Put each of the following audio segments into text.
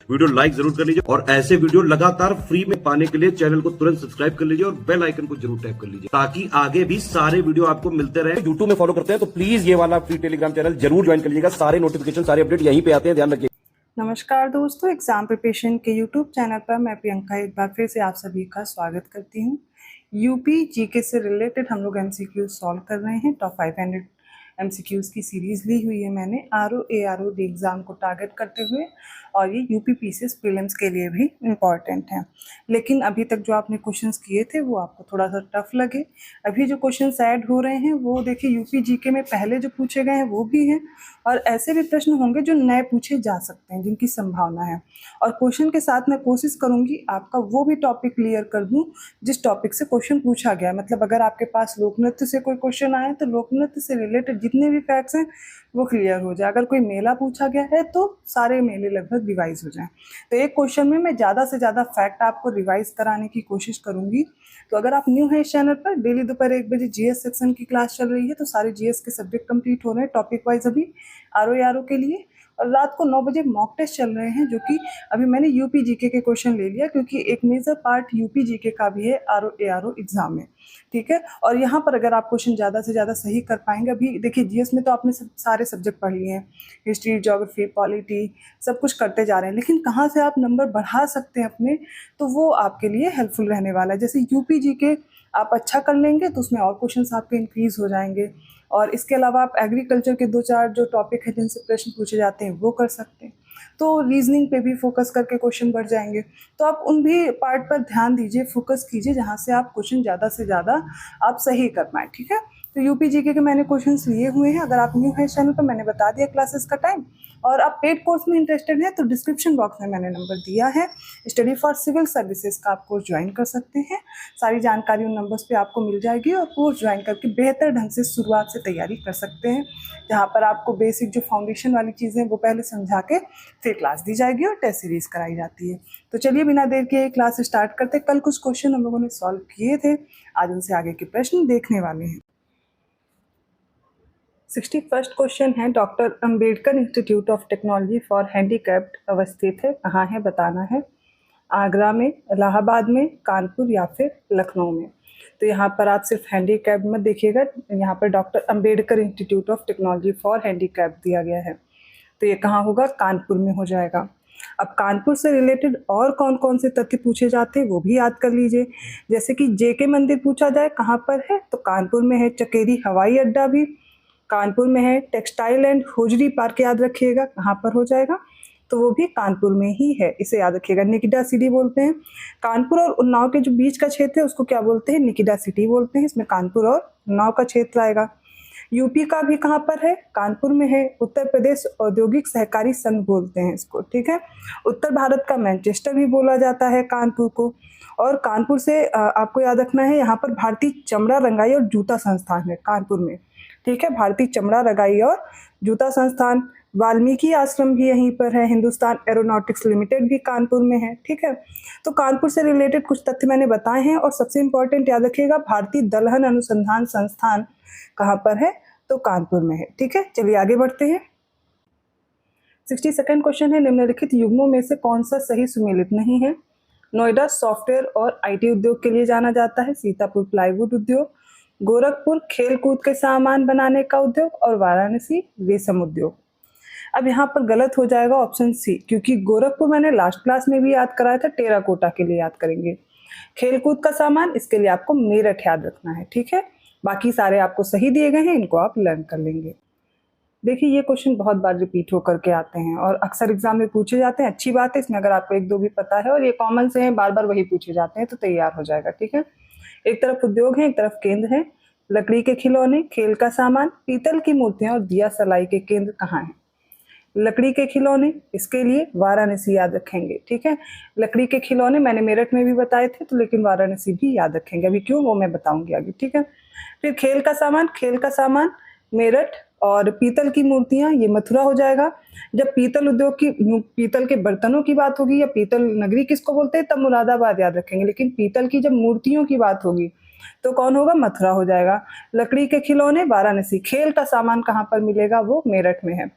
Video like जरूर कर लीजिए और ऐसे वीडियो लगातार फ्री में पाने के लिए चैनल को तुरंत सब्सक्राइब कर लीजिए और बेल आइकन को जरूर टैप कर लीजिए ताकि आगे भी सारे वीडियो आपको मिलते रहे। यूट्यूब में फॉलो करते हैं तो प्लीज ये वाला फ्री टेलीग्राम चैनल जरूर ज्वाइन कर लीजिएगा। सारे नोटिफिकेशन सारे अपडेट यहीं पे आते हैं, ध्यान रखिए। नमस्कार दोस्तों, एग्जाम प्रिपरेशन के यूट्यूब चैनल पर मैं प्रियंका एक बार फिर से आप सभी का स्वागत करती हूँ। यूपी जीके से रिलेटेड हम लोग एमसीक्यू सॉल्व कर रहे हैं। टॉप 500 एमसीक्यूज़ की सीरीज़ ली हुई है मैंने ARO एग्ज़ाम को टारगेट करते हुए, और ये यूपी पीसीएस प्रीलिम्स के लिए भी इम्पॉर्टेंट है। लेकिन अभी तक जो आपने क्वेश्चंस किए थे वो आपको थोड़ा सा टफ लगे। अभी जो क्वेश्चंस ऐड हो रहे हैं वो देखिए यूपी जीके में पहले जो पूछे गए हैं वो भी हैं, और ऐसे भी प्रश्न होंगे जो नए पूछे जा सकते हैं, जिनकी संभावना है। और क्वेश्चन के साथ मैं कोशिश करूँगी आपका वो भी टॉपिक क्लियर कर दूँ जिस टॉपिक से क्वेश्चन पूछा गया। मतलब अगर आपके पास लोक नृत्य से कोई क्वेश्चन आए तो लोक नृत्य से रिलेटेड जितने भी फैक्ट्स हैं वो क्लियर हो जाए। अगर कोई मेला पूछा गया है तो सारे मेले लगभग रिवाइज हो जाएं। तो एक क्वेश्चन में मैं ज़्यादा से ज़्यादा फैक्ट आपको रिवाइज कराने की कोशिश करूँगी। तो अगर आप न्यू हैं इस चैनल पर, डेली दोपहर 1 बजे जीएस सेक्शन की क्लास चल रही है, तो सारे जीएस के सब्जेक्ट कंप्लीट हो रहे हैं टॉपिक वाइज अभी आरओ के लिए। और रात को 9 बजे मॉक टेस्ट चल रहे हैं, जो कि अभी मैंने यूपी जीके के क्वेश्चन ले लिया क्योंकि एक मेजर पार्ट यूपी जीके का भी है आरओ एग्जाम में। ठीक है, और यहाँ पर अगर आप क्वेश्चन ज़्यादा से ज़्यादा सही कर पाएंगे, अभी देखिए जीएस में तो आपने सारे सब्जेक्ट पढ़ लिए हैं, हिस्ट्री, ज्योग्राफी, पॉलिटी, सब कुछ करते जा रहे हैं, लेकिन कहाँ से आप नंबर बढ़ा सकते हैं अपने, तो वो आपके लिए हेल्पफुल रहने वाला है। जैसे यूपी जीके आप अच्छा कर लेंगे तो उसमें और क्वेश्चन आपके इंक्रीज हो जाएंगे, और इसके अलावा आप एग्रीकल्चर के 2-4 जो टॉपिक है जिनसे प्रश्न पूछे जाते हैं वो कर सकते हैं। तो रीजनिंग पे भी फोकस करके क्वेश्चन बढ़ जाएंगे। तो आप उन भी पार्ट पर ध्यान दीजिए, फोकस कीजिए जहाँ से आप क्वेश्चन ज़्यादा से ज़्यादा आप सही कर पाएँ। ठीक है, तो यूपी जीके के मैंने क्वेश्चंस लिए हुए हैं। अगर आप न्यू है चैनल पर, मैंने बता दिया क्लासेस का टाइम, और आप पेड कोर्स में इंटरेस्टेड हैं तो डिस्क्रिप्शन बॉक्स में मैंने नंबर दिया है, स्टडी फॉर सिविल सर्विसेज का आप कोर्स ज्वाइन कर सकते हैं। सारी जानकारी उन नंबर्स पे आपको मिल जाएगी, और कोर्स ज्वाइन करके बेहतर ढंग से शुरुआत से तैयारी कर सकते हैं, जहाँ पर आपको बेसिक जो फाउंडेशन वाली चीज़ें वो पहले समझा के फिर क्लास दी जाएगी और टेस्ट सीरीज कराई जाती है। तो चलिए बिना देर के क्लास स्टार्ट करते। कल कुछ क्वेश्चन हम लोगों ने सॉल्व किए थे, आज उनसे आगे के प्रश्न देखने वाले हैं। 61st क्वेश्चन है, doctor Ambedkar institute of technology for handicapped अवस्थित है, कहाँ है बताना है। आगरा में, इलाहाबाद में, कानपुर या फिर लखनऊ में। तो यहाँ पर आप सिर्फ हैंडीकैप्ड मत देखिएगा, यहाँ पर doctor Ambedkar institute of technology for handicapped दिया गया है, तो ये कहाँ होगा, कानपुर में हो जाएगा। अब कानपुर से रिलेटेड और कौन कौन से तथ्य पूछे जाते हैं वो भी याद कर लीजिए। जैसे कि जेके मंदिर पूछा जाए कहाँ पर है, तो कानपुर में है। चकेरी हवाई अड्डा भी कानपुर में है। टेक्सटाइल एंड होजरी पार्क याद रखिएगा कहाँ पर हो जाएगा, तो वो भी कानपुर में ही है, इसे याद रखिएगा। निकिडा सिटी बोलते हैं। कानपुर और उन्नाव के जो बीच का क्षेत्र है उसको क्या बोलते हैं, निकिडा सिटी बोलते हैं। इसमें कानपुर और उन्नाव का क्षेत्र आएगा। यूपी का भी कहाँ पर है, कानपुर में है। उत्तर प्रदेश औद्योगिक सहकारी संघ बोलते हैं इसको। ठीक है, उत्तर भारत का मैनचेस्टर भी बोला जाता है कानपुर को। और कानपुर से आपको याद रखना है, यहाँ पर भारतीय चमड़ा रंगाई और जूता संस्थान है कानपुर में। ठीक है, भारतीय चमड़ा रंगाई और जूता संस्थान। वाल्मीकि आश्रम भी यहीं पर है। हिंदुस्तान एरोनॉटिक्स लिमिटेड भी कानपुर में है। ठीक है, तो कानपुर से रिलेटेड कुछ तथ्य मैंने बताए हैं, और सबसे इंपॉर्टेंट याद रखिएगा, भारतीय दलहन अनुसंधान संस्थान कहाँ पर है, तो कानपुर में है। ठीक है, चलिए आगे बढ़ते हैं। 62nd क्वेश्चन है, निम्नलिखित युग्मों में से कौन सा सही सुमेलित नहीं है। नोएडा सॉफ्टवेयर और आईटी उद्योग के लिए जाना जाता है। सीतापुर प्लाईवुड उद्योग। गोरखपुर खेल कूद के सामान बनाने का उद्योग। और वाराणसी रेशम उद्योग। अब यहाँ पर गलत हो जाएगा ऑप्शन सी, क्योंकि गोरखपुर मैंने लास्ट क्लास में भी याद कराया था, टेराकोटा के लिए याद करेंगे। खेल कूद का सामान, इसके लिए आपको मेरठ याद रखना है। ठीक है, बाकी सारे आपको सही दिए गए हैं, इनको आप लर्न कर लेंगे। देखिए ये क्वेश्चन बहुत बार रिपीट होकर के आते हैं और अक्सर एग्जाम में पूछे जाते हैं। अच्छी बात है, इसमें अगर आपको 1-2 भी पता है और ये कॉमन से हैं, बार बार वही पूछे जाते हैं, तो तैयार हो जाएगा। ठीक है, एक तरफ उद्योग है, एक तरफ केंद्र है। लकड़ी के खिलौने, खेल का सामान, पीतल की मूर्तियां और दिया सलाई के केंद्र कहाँ हैं। लकड़ी के खिलौने, इसके लिए वाराणसी याद रखेंगे। ठीक है, लकड़ी के खिलौने मैंने मेरठ में भी बताए थे, तो लेकिन वाराणसी भी याद रखेंगे। अभी क्यों, वो मैं बताऊंगी आगे। ठीक है, फिर खेल का सामान मेरठ, और पीतल की मूर्तियां ये मथुरा हो जाएगा। जब पीतल उद्योग की, पीतल के बर्तनों की बात होगी या पीतल नगरी किसको बोलते हैं, तब मुरादाबाद याद रखेंगे। लेकिन पीतल की जब मूर्तियों की बात होगी तो कौन होगा, मथुरा हो जाएगा। लकड़ी के खिलौने वाराणसी। खेल का सामान कहाँ पर मिलेगा, वो मेरठ में है।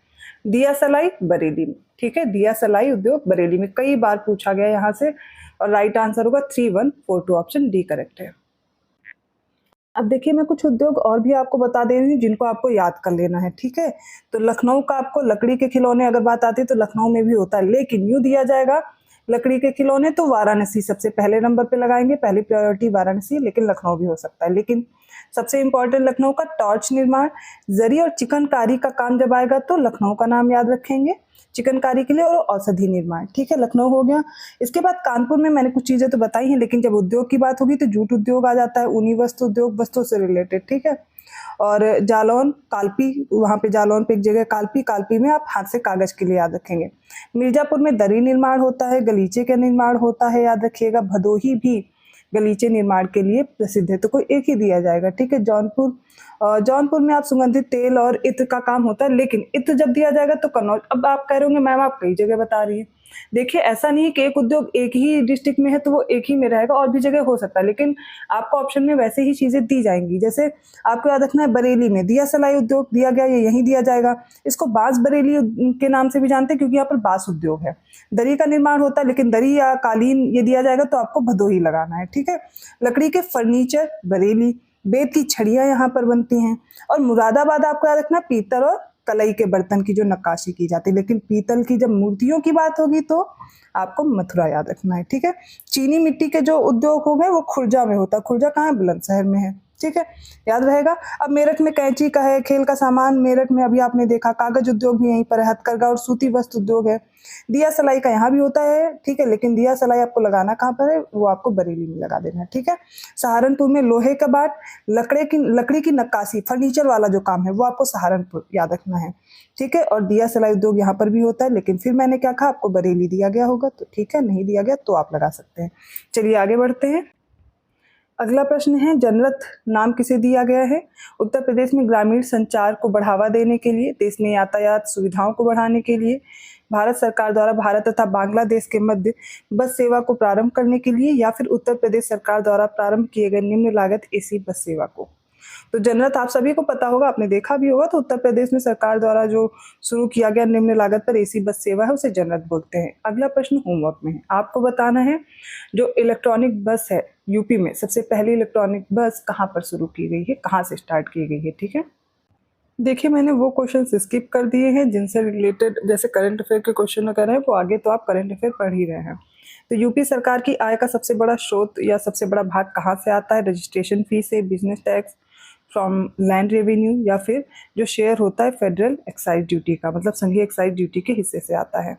दिया सलाई बरेली में। ठीक है, दिया सलाई उद्योग बरेली में, कई बार पूछा गया यहाँ से, और राइट आंसर होगा 3142, ऑप्शन डी करेक्ट है। अब देखिए मैं कुछ उद्योग और भी आपको बता दे रही हूँ जिनको आपको याद कर लेना है, ठीक है। तो लखनऊ का आपको लकड़ी के खिलौने अगर बात आती है तो लखनऊ में भी होता है, लेकिन यूँ दिया जाएगा लकड़ी के खिलौने तो वाराणसी सबसे पहले नंबर पे लगाएंगे, पहली प्रायोरिटी वाराणसी, लेकिन लखनऊ भी हो सकता है। लेकिन सबसे इंपॉर्टेंट लखनऊ का टॉर्च निर्माण, जरी और चिकनकारी का काम जब आएगा तो लखनऊ का नाम याद रखेंगे चिकनकारी के लिए, और औषधि निर्माण, ठीक है, लखनऊ हो गया। इसके बाद कानपुर में मैंने कुछ चीजें तो बताई हैं, लेकिन जब उद्योग की बात होगी तो जूट उद्योग आ जाता है, ऊनी वस्त्र उद्योग, वस्त्रों से रिलेटेड, ठीक है। और जालौन कालपी, वहाँ पे जालौन पे एक जगह कालपी, कालपी में आप हाथ से कागज के लिए याद रखेंगे। मिर्जापुर में दरी निर्माण होता है, गलीचे का निर्माण होता है, याद रखिएगा। भदोही भी गलीचे निर्माण के लिए प्रसिद्ध है, तो कोई एक ही दिया जाएगा, ठीक है। जौनपुर में आप सुगंधित तेल और इत्र का काम होता है, लेकिन इत्र जब दिया जाएगा तो कन्नौज। अब आप कह रहे होंगे मैम आप कई जगह बता रही है, देखिए ऐसा नहीं है कि एक उद्योग एक ही डिस्ट्रिक्ट में है तो वो एक ही में रहेगा, और भी जगह हो सकता है, लेकिन आपको ऑप्शन में वैसे ही चीजें दी जाएंगी। जैसे आपको याद रखना है बरेली में दिया सलाई उद्योग दिया गया, ये यहीं दिया जाएगा। इसको बांस बरेली के नाम से भी जानते हैं क्योंकि यहाँ पर बांस उद्योग है। दरी का निर्माण होता है, लेकिन दरी या कालीन ये दिया जाएगा तो आपको भदोही लगाना है, ठीक है। लकड़ी के फर्नीचर बरेली, बेत की छड़ियाँ यहाँ पर बनती हैं, और मुरादाबाद आपको याद रखना पीतल और कलई के बर्तन की जो नक्काशी की जाती है, लेकिन पीतल की जब मूर्तियों की बात होगी तो आपको मथुरा याद रखना है, ठीक है। चीनी मिट्टी के जो उद्योग हो गए वो खुर्जा में होता है, खुर्जा कहाँ है, बुलंदशहर में है, ठीक है, याद रहेगा। अब मेरठ में कैंची का है, खेल का सामान मेरठ में अभी आपने देखा, कागज उद्योग भी यहीं पर है, हथकरघा और सूती वस्त्र उद्योग है। दिया सलाई का यहाँ भी होता है, ठीक है, लेकिन दिया सलाई आपको लगाना कहाँ पर है, वो आपको बरेली में लगा देना है, ठीक है। सहारनपुर में लोहे का बाट, लकड़ी की नक्काशी, फर्नीचर वाला जो काम है वो आपको सहारनपुर याद रखना है, ठीक है। और दिया सलाई उद्योग यहाँ पर भी होता है, लेकिन फिर मैंने क्या कहा आपको बरेली दिया गया होगा, तो ठीक है, नहीं दिया गया तो आप लगा सकते हैं। चलिए आगे बढ़ते हैं। अगला प्रश्न है जनरथ नाम किसे दिया गया है। उत्तर प्रदेश में ग्रामीण संचार को बढ़ावा देने के लिए, देश में यातायात सुविधाओं को बढ़ाने के लिए, भारत सरकार द्वारा भारत तथा बांग्लादेश के मध्य बस सेवा को प्रारंभ करने के लिए, या फिर उत्तर प्रदेश सरकार द्वारा प्रारंभ किए गए निम्न लागत एसी बस सेवा को। तो जनरथ आप सभी को पता होगा, आपने देखा भी होगा, तो उत्तर प्रदेश में सरकार द्वारा जो शुरू किया गया निम्न लागत पर एसी बस सेवा है उसे जनरथ बोलते हैं। अगला प्रश्न होमवर्क में है, आपको बताना है जो इलेक्ट्रॉनिक बस है यूपी में, सबसे पहली इलेक्ट्रॉनिक बस कहाँ पर शुरू की गई है, कहाँ से स्टार्ट की गई है, ठीक है। देखिए मैंने वो क्वेश्चन स्किप कर दिए हैं जिनसे रिलेटेड, जैसे करंट अफेयर के क्वेश्चन अगर हैं वो आगे तो आप करंट अफेयर पढ़ ही रहे हैं। तो यूपी सरकार की आय का सबसे बड़ा स्रोत या सबसे बड़ा भाग कहाँ से आता है, रजिस्ट्रेशन फीस से, business tax, from land revenue, या फिर जो शेयर होता है फेडरल एक्साइज ड्यूटी का, मतलब संघीय एक्साइज ड्यूटी के हिस्से से आता है।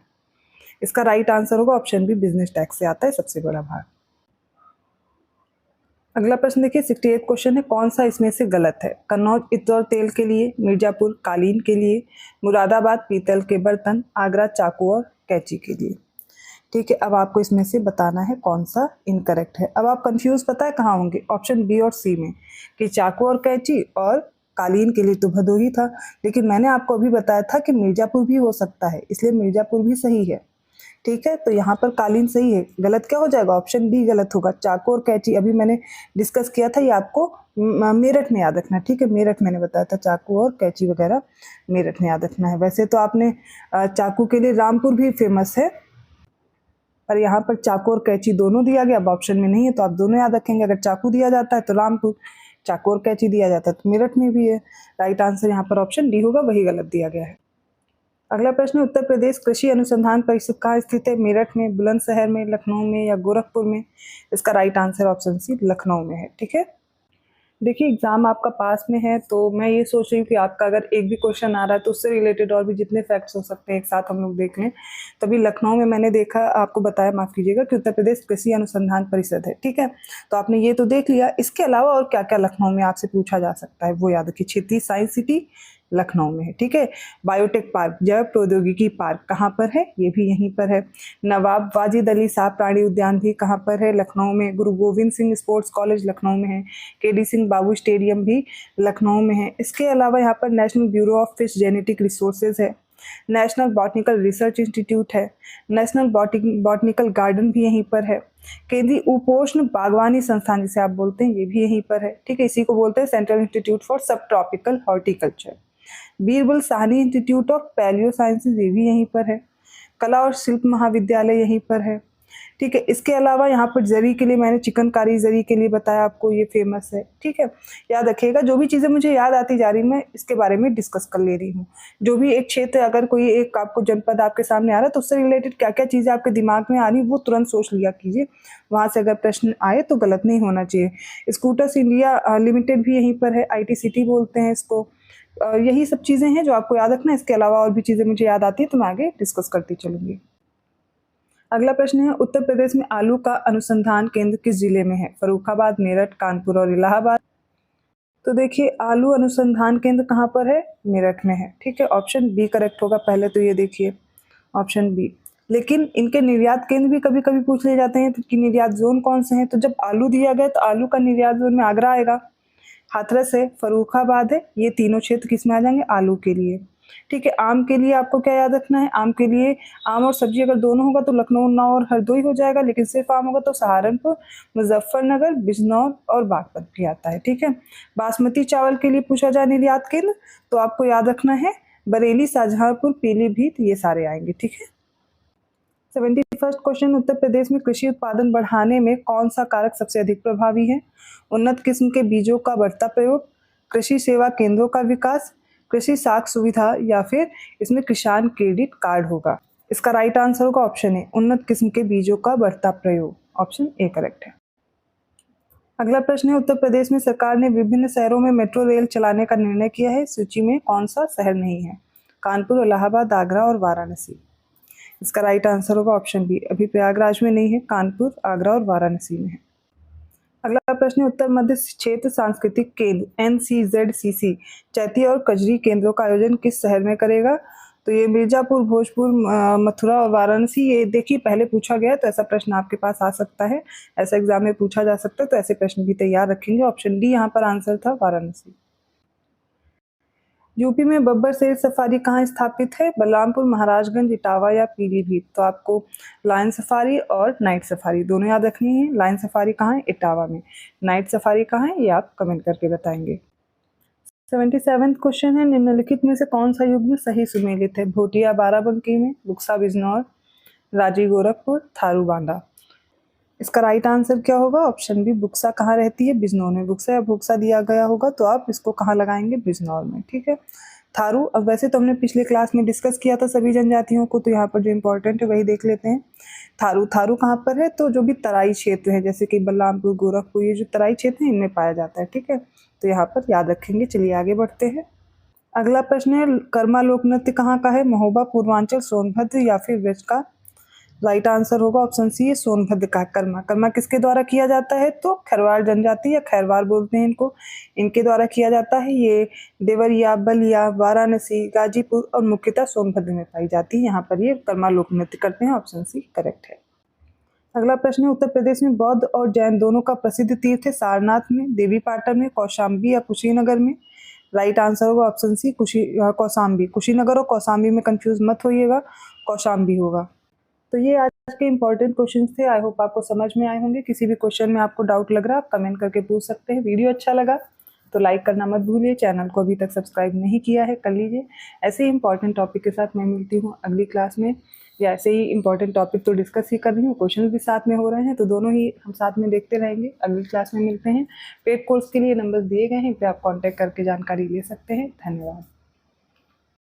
इसका राइट आंसर होगा ऑप्शन बी, बिजनेस टैक्स से आता है सबसे बड़ा भाग। अगला प्रश्न देखिए 68 क्वेश्चन है, कौन सा इसमें से गलत है। कन्नौज इत्र और तेल के लिए, मिर्जापुर कालीन के लिए, मुरादाबाद पीतल के बर्तन, आगरा चाकू और कैंची के लिए, ठीक है। अब आपको इसमें से बताना है कौन सा इनकरेक्ट है। अब आप कंफ्यूज पता है कहाँ होंगे, ऑप्शन बी और सी में, कि चाकू और कैंची और कालीन के लिए तो भदोही था, लेकिन मैंने आपको अभी बताया था कि मिर्जापुर भी हो सकता है, इसलिए मिर्जापुर भी सही है, ठीक है। तो यहाँ पर कालीन सही है, गलत क्या हो जाएगा, ऑप्शन बी गलत होगा। चाकू और कैंची अभी मैंने डिस्कस किया था, ये आपको मेरठ में याद रखना है, ठीक है, मेरठ मैंने बताया था, चाकू और कैंची वगैरह मेरठ में याद रखना है। वैसे तो आपने चाकू के लिए रामपुर भी फेमस है, पर यहाँ पर चाकू और कैंची दोनों दिया गया, अब ऑप्शन में नहीं है तो आप दोनों याद रखेंगे। अगर चाकू दिया जाता है तो रामपुर, चाकू और कैंची दिया जाता है तो मेरठ में भी है। राइट आंसर यहाँ पर ऑप्शन डी होगा, वही गलत दिया गया है। अगला प्रश्न, उत्तर प्रदेश कृषि अनुसंधान परिषद कहाँ स्थित है, मेरठ में, बुलंदशहर में, लखनऊ में या गोरखपुर में। इसका right answer option C Lucknow में है, ठीक है। देखिए एग्जाम आपका पास में है तो मैं ये सोच रही हूँ कि आपका अगर एक भी क्वेश्चन आ रहा है तो उससे रिलेटेड और भी जितने फैक्ट्स हो सकते हैं एक साथ हम लोग देख लें। तभी लखनऊ में मैंने देखा, आपको बताया, माफ़ कीजिएगा, कि उत्तर प्रदेश कृषि अनुसंधान परिषद है, ठीक है। तो आपने ये तो देख लिया, इसके अलावा और क्या क्या लखनऊ में आपसे पूछा जा सकता है वो याद रखिए। क्षेत्रीय साइंस सिटी लखनऊ में है, ठीक है। बायोटेक पार्क, जैव प्रौद्योगिकी पार्क कहाँ पर है, ये भी यहीं पर है। नवाब वाजिद अली साहब प्राणी उद्यान भी कहाँ पर है, लखनऊ में। गुरु गोविंद सिंह स्पोर्ट्स कॉलेज लखनऊ में है। केडी सिंह बाबू स्टेडियम भी लखनऊ में है। इसके अलावा यहाँ पर national bureau of fish genetic resources है, नेशनल बॉटनिकल रिसर्च इंस्टीट्यूट है, नेशनल बॉटनिकल गार्डन भी यहीं पर है। केंद्रीय उपोष्ण बागवानी संस्थान जिसे आप बोलते हैं ये भी यहीं पर है, ठीक है। इसी को बोलते हैं central institute for subtropical horticulture. Birbal Sahni institute of palaeosciences ये भी यहीं पर है। कला और शिल्प महाविद्यालय यहीं पर है। ठीक है, इसके अलावा यहाँ पर जरी के लिए मैंने चिकनकारी जरी के लिए बताया आपको, ये फेमस है। ठीक है, याद रखिएगा, जो भी चीज़ें मुझे याद आती जा रही मैं इसके बारे में डिस्कस कर ले रही हूँ। जो भी एक क्षेत्र, अगर कोई एक आपको जनपद आपके सामने आ रहा है तो उससे रिलेटेड क्या क्या चीज़ें आपके दिमाग में आ रही वो तुरंत सोच लिया कीजिए, वहाँ से अगर प्रश्न आए तो गलत नहीं होना चाहिए। स्कूटर्स इंडिया लिमिटेड भी यहीं पर है, IT सिटी बोलते हैं इसको। यही सब चीज़ें हैं जो आपको याद रखना है। इसके अलावा और भी चीज़ें मुझे याद आती है तो मैं आगे डिस्कस करती चलूँगी। अगला प्रश्न है, उत्तर प्रदेश में आलू का अनुसंधान केंद्र किस जिले में है? फर्रुखाबाद, मेरठ, कानपुर और इलाहाबाद। तो देखिए, आलू अनुसंधान केंद्र कहाँ पर है? मेरठ में है। ठीक है, ऑप्शन बी करेक्ट होगा। पहले तो ये देखिए ऑप्शन बी। लेकिन इनके निर्यात केंद्र भी कभी कभी पूछ ले जाते हैं कि निर्यात जोन कौन से हैं। तो जब आलू दिया गया तो आलू का निर्यात जोन में आगरा आएगा, हाथरस है, फर्रुखाबाद है। ये तीनों क्षेत्र किस में आ जाएंगे? आलू के लिए। ठीक है, आम के लिए आपको क्या याद रखना है? आम के लिए आम और सब्जी अगर दोनों होगा तो लखनऊ, उन्नाव और हरदोई हो जाएगा, लेकिन सिर्फ आम होगा तो सहारनपुर, मुजफ्फरनगर, बिजनौर और बागपत भी आता है। ठीक है, बासमती चावल के लिए पूछा जाए निर्यात केंद्र तो आपको याद रखना है बरेली, शाहजहांपुर, पीलीभीत, ये सारे आएंगे। ठीक है, 71 क्वेश्चन, उत्तर प्रदेश में कृषि उत्पादन बढ़ाने में कौन सा कारक सबसे अधिक प्रभावी है? उन्नत किस्म के बीजों का बढ़ता प्रयोग, कृषि सेवा केंद्रों का विकास, कृषि साख सुविधा, या फिर इसमें किसान क्रेडिट कार्ड होगा। इसका राइट आंसर होगा ऑप्शन ए, उन्नत किस्म के बीजों का बढ़ता प्रयोग। ऑप्शन ए करेक्ट है। अगला प्रश्न है, उत्तर प्रदेश में सरकार ने विभिन्न शहरों में मेट्रो रेल चलाने का निर्णय किया है। सूची में कौन सा शहर नहीं है? कानपुर, इलाहाबाद, आगरा और वाराणसी। इसका राइट आंसर होगा ऑप्शन बी, अभी प्रयागराज में नहीं है, कानपुर, आगरा और वाराणसी में है। अगला प्रश्न है, उत्तर मध्य क्षेत्र सांस्कृतिक केंद्र NCZCC चैती और कजरी केंद्रों का आयोजन किस शहर में करेगा? तो ये मिर्जापुर, भोजपुर, मथुरा और वाराणसी। ये देखिए पहले पूछा गया तो ऐसा प्रश्न आपके पास आ सकता है, ऐसा एग्जाम में पूछा जा सकता है, तो ऐसे प्रश्न भी तैयार रखेंगे। ऑप्शन डी यहाँ पर आंसर था, वाराणसी। यूपी में बब्बर शेर सफारी कहाँ स्थापित है? बलरामपुर, महाराजगंज, इटावा या पीलीभीत। तो आपको लायन सफारी और नाइट सफारी दोनों याद रखनी है। लायन सफारी कहाँ है? इटावा में। नाइट सफारी कहाँ है? ये आप कमेंट करके बताएंगे। 77 क्वेश्चन है, निम्नलिखित में से कौन सा युग्म सही सुमेलित है? भोटिया बाराबंकी में, बुक्सा बिजनौर, राजी गोरखपुर, थारू बांदा। इसका राइट आंसर क्या होगा? ऑप्शन बी, बुक्सा कहाँ रहती है? बिजनौर में। बुक्सा या बुक्सा दिया गया होगा तो आप इसको कहाँ लगाएंगे? बिजनौर में। ठीक है, थारू, अब वैसे तो हमने पिछले क्लास में डिस्कस किया था सभी जनजातियों को, तो यहाँ पर जो इम्पोर्टेंट है वही देख लेते हैं। थारू, थारू कहाँ पर है? तो जो भी तराई क्षेत्र है, जैसे कि बलरामपुर, गोरखपुर, ये जो तराई क्षेत्र है इनमें पाया जाता है। ठीक है, तो यहाँ पर याद रखेंगे। चलिए आगे बढ़ते हैं। अगला प्रश्न है, कर्मा लोक नृत्य कहाँ का है? महोबा, पूर्वांचल, सोनभद्र या फिर ब्रज का। राइट आंसर होगा ऑप्शन सी, सोनभद्र का कर्मा। कर्मा किसके द्वारा किया जाता है? तो खरवार जनजाति या खैरवार बोलते हैं इनको, इनके द्वारा किया जाता है। ये देवरिया, बलिया, वाराणसी, गाजीपुर और मुख्यतः सोनभद्र में पाई जाती है। यहाँ पर ये कर्मा लोक नृत्य करते हैं। ऑप्शन सी करेक्ट है। अगला प्रश्न है, उत्तर प्रदेश में बौद्ध और जैन दोनों का प्रसिद्ध तीर्थ है। सारनाथ में, देवी पाटन में, कौशाम्बी या कुशीनगर में। राइट आंसर होगा ऑप्शन सी, कौशाम्बी। कुशीनगर और कौशाम्बी में कंफ्यूज मत होइएगा, कौशाम्बी होगा। तो ये आज के इंपॉर्टेंट क्वेश्चंस थे। आई होप आपको समझ में आए होंगे। किसी भी क्वेश्चन में आपको डाउट लग रहा है आप कमेंट करके पूछ सकते हैं। वीडियो अच्छा लगा तो लाइक करना मत भूलिए। चैनल को अभी तक सब्सक्राइब नहीं किया है कर लीजिए। ऐसे ही इंपॉर्टेंट टॉपिक के साथ मैं मिलती हूँ अगली क्लास में। या ऐसे ही इंपॉर्टेंट टॉपिक तो डिस्कस ही कर रही हूँ, क्वेश्चन भी साथ में हो रहे हैं, तो दोनों ही हम साथ में देखते रहेंगे। अगली क्लास में मिलते हैं। पेड कोर्स के लिए नंबर दिए गए हैं, पे आप कॉन्टैक्ट करके जानकारी ले सकते हैं। धन्यवाद।